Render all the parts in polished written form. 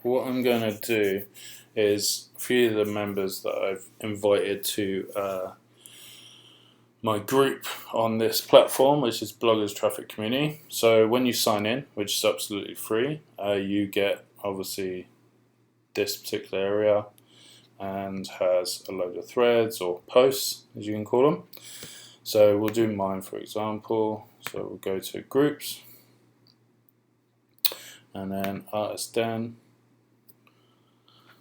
what I'm going to do is a few of the members that I've invited to my group on this platform, which is Bloggers Traffic Community. So when you sign in, which is absolutely free, you get obviously this particular area and has a load of threads or posts, as you can call them. So we'll do mine, for example. So we'll go to groups and then artist den.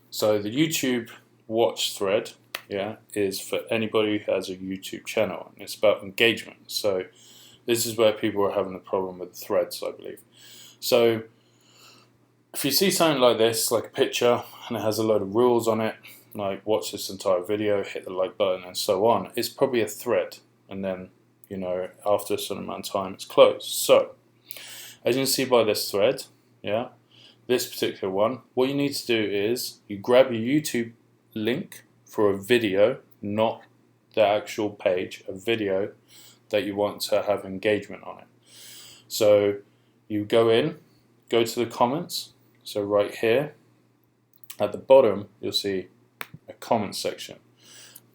So the YouTube watch thread, is for anybody who has a YouTube channel, and it's about engagement. So this is where people are having a problem with the threads, I believe. So if you see something like this, like a picture, and it has a load of rules on it, like watch this entire video, hit the like button, and so on, it's probably a thread. And then, after a certain amount of time, it's closed. So as you can see by this thread, this particular one, what you need to do is you grab your YouTube link for a video, not the actual page, a video that you want to have engagement on it. So you go to the comments. So right here at the bottom, you'll see a comment section.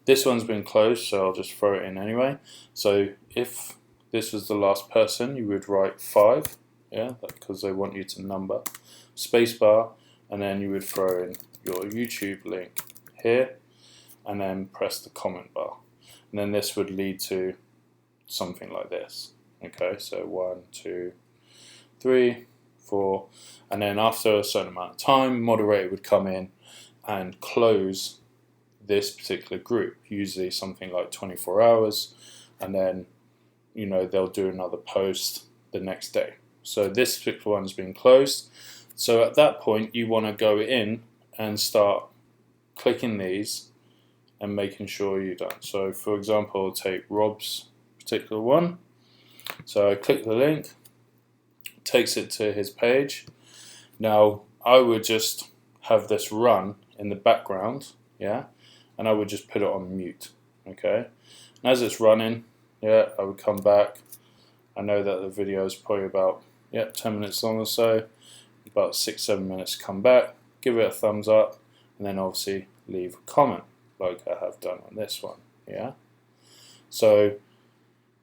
This one's been closed, so I'll just throw it in anyway. So if this was the last person, you would write 5, because they want you to number, spacebar, and then you would throw in your YouTube link here, and then press the comment bar. And then this would lead to something like this. Okay, so 1, 2, 3, 4, and then after a certain amount of time, moderator would come in and close this particular group, usually something like 24 hours, and then they'll do another post the next day. So this particular one's been closed. So at that point you want to go in and start clicking these and making sure you're done. So for example, I'll take Rob's particular one. So I click the link, takes it to his page. Now I would just have this run in the background, and I would just put it on mute, okay? And as it's running, I would come back. I know that the video is probably about 10 minutes long or so, about 6-7 minutes, come back, give it a thumbs up, and then obviously leave a comment like I have done on this one, So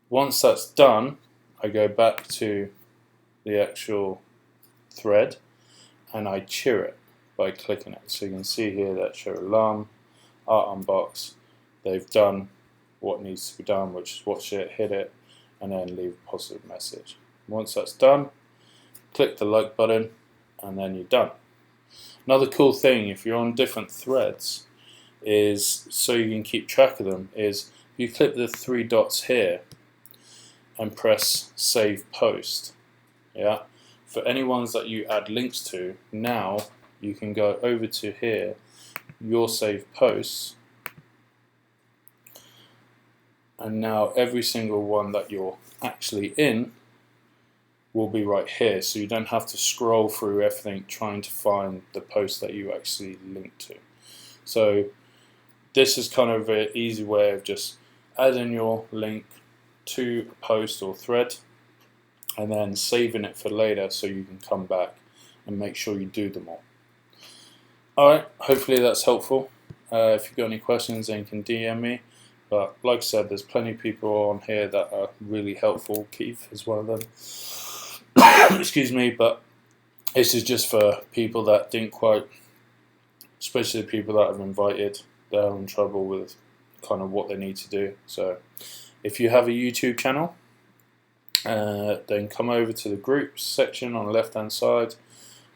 once that's done, I go back to the actual thread and I cheer it by clicking it. So you can see here that show alarm, art unbox, they've done what needs to be done, which is watch it, hit it, and then leave a positive message. Once that's done, click the like button, and then you're done. Another cool thing, if you're on different threads, is so you can keep track of them, is you click the 3 dots here and press save post. For any ones that you add links to, now you can go over to here, your saved posts, and now every single one that you're actually in will be right here, so you don't have to scroll through everything trying to find the post that you actually link to. So this is kind of an easy way of just adding your link to a post or thread and then saving it for later so you can come back and make sure you do them all. Alright, hopefully that's helpful. If you've got any questions, then you can DM me. But like I said, there's plenty of people on here that are really helpful. Keith is one of them. Excuse me, but this is just for people that didn't quite, especially the people that I've invited, they're having trouble with kind of what they need to do. So if you have a YouTube channel, then come over to the groups section on the left hand side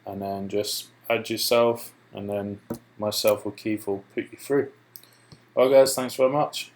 and then just add yourself, and then myself or Keith will put you through. Alright guys, thanks very much.